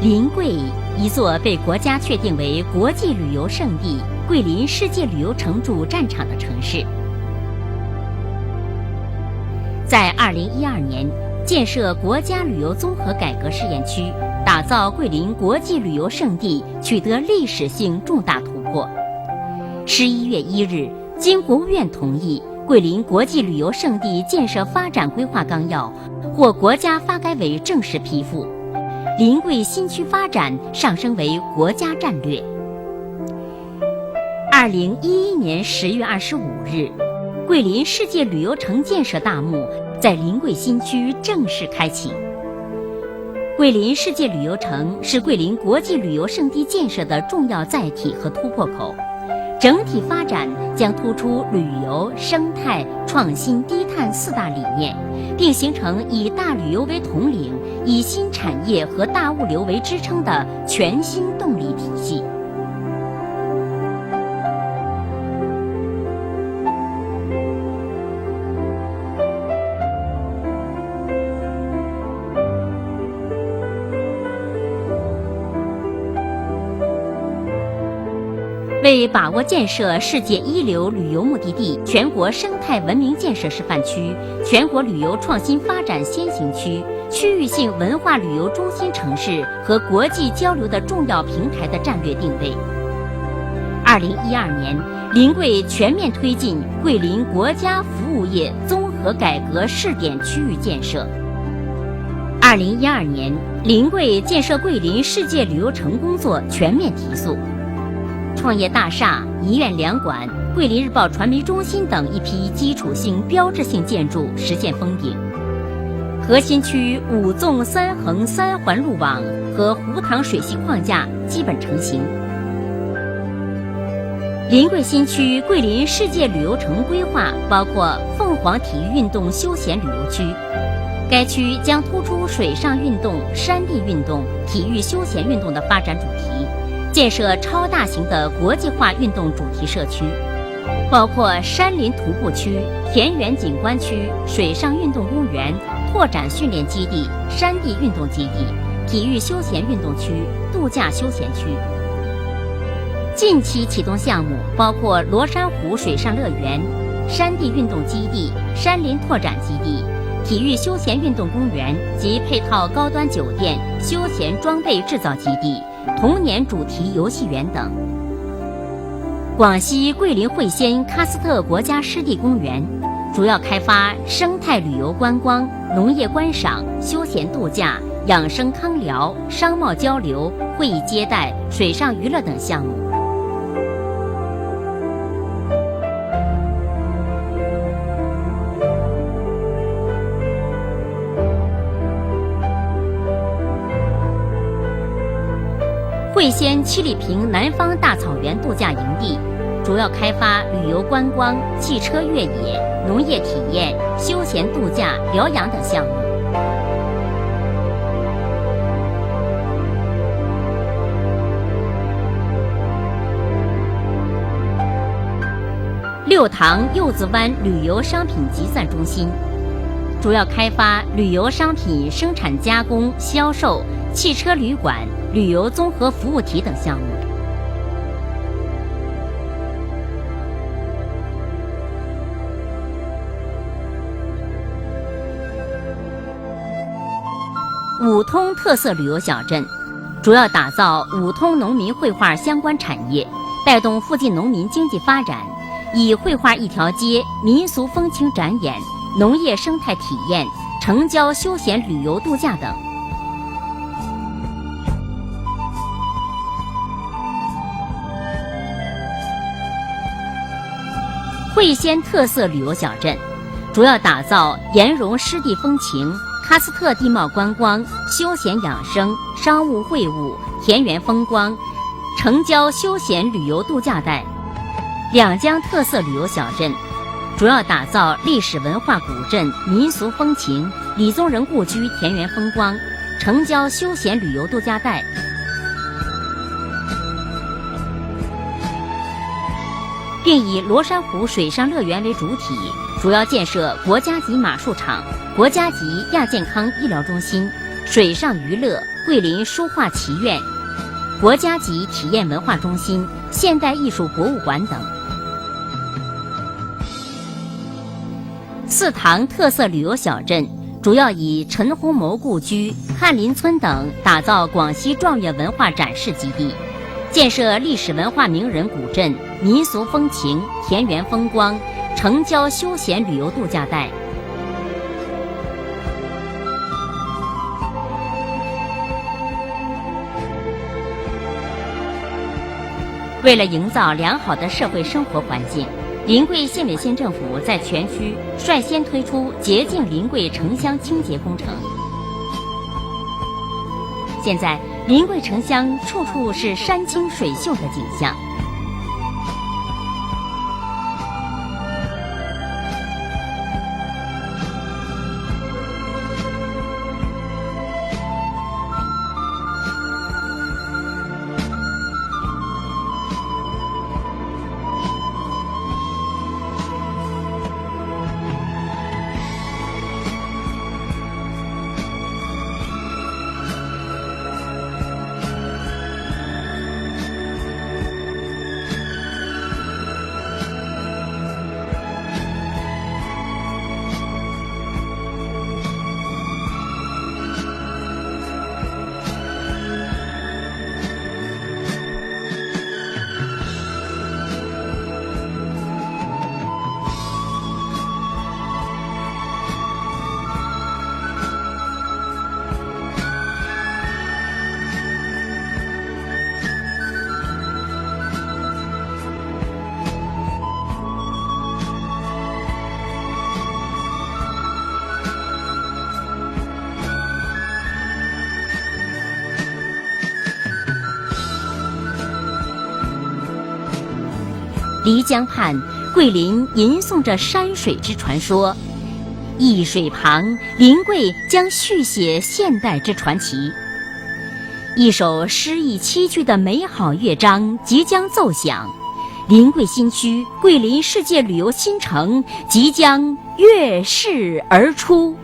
临桂，一座被国家确定为国际旅游胜地、桂林世界旅游城主战场的城市。在2012年建设国家旅游综合改革试验区，打造桂林国际旅游胜地，取得历史性重大突破。11月1日，经国务院同意，桂林国际旅游胜地建设发展规划纲要获国家发改委正式批复，临桂新区发展上升为国家战略。2011年10月25日，桂林世界旅游城建设大幕在临桂新区正式开启。桂林世界旅游城是桂林国际旅游胜地建设的重要载体和突破口，整体发展将突出旅游、生态、创新、低碳4大理念，并形成以大旅游为统领、以新产业和大物流为支撑的全新动力体系。为把握建设世界一流旅游目的地、全国生态文明建设示范区、全国旅游创新发展先行区、区域性文化旅游中心城市和国际交流的重要平台的战略定位，2012年，临桂全面推进桂林国家服务业综合改革试点区域建设。2012年，临桂建设桂林世界旅游城工作全面提速。创业大厦、医院两馆、桂林日报传媒中心等一批基础性标志性建筑实现封顶，核心区5纵3横3环路网和湖塘水系框架基本成型。临桂新区桂林世界旅游城规划包括凤凰体育运动休闲旅游区，该区将突出水上运动、山地运动、体育休闲运动的发展主题，建设超大型的国际化运动主题社区，包括山林徒步区、田园景观区、水上运动公园、拓展训练基地、山地运动基地、体育休闲运动区、度假休闲区。近期启动项目包括罗山湖水上乐园、山地运动基地、山林拓展基地、体育休闲运动公园及配套高端酒店、休闲装备制造基地、童年主题游戏园等。广西桂林会仙喀斯特国家湿地公园主要开发生态旅游观光、农业观赏、休闲度假、养生康疗、商贸交流、会议接待、水上娱乐等项目。会仙七里坪南方大草原度假营地主要开发旅游观光、汽车越野、农业体验、休闲度假、疗养等项目。六塘柚子湾旅游商品集散中心主要开发旅游商品生产加工、销售、汽车旅馆、旅游综合服务体等项目。五通特色旅游小镇主要打造五通农民绘画相关产业，带动附近农民经济发展，以绘画一条街、民俗风情展演、农业生态体验、城郊休闲旅游度假等。会仙特色旅游小镇主要打造岩溶湿地风情、喀斯特地貌观光、休闲养生、商务会晤、田园风光、城郊休闲旅游度假带。两江特色旅游小镇主要打造历史文化古镇、民俗风情、李宗仁故居田园风光、城郊休闲旅游度假带。并以罗山湖水上乐园为主体，主要建设国家级马术场、国家级亚健康医疗中心、水上娱乐、桂林书画棋院、国家级体验文化中心、现代艺术博物馆等。四塘特色旅游小镇主要以陈洪谋故居、翰林村等打造广西状元文化展示基地，建设历史文化名人古镇、民俗风情、田园风光、城郊休闲旅游度假带。为了营造良好的社会生活环境，临桂县委县政府在全区率先推出洁净临桂城乡清洁工程。现在，临桂城乡处处是山清水秀的景象。漓江畔，桂林吟诵着山水之传说；沂水旁，临桂将续写现代之传奇。一首诗意栖居的美好乐章即将奏响，临桂新区桂林世界旅游新城即将跃世而出。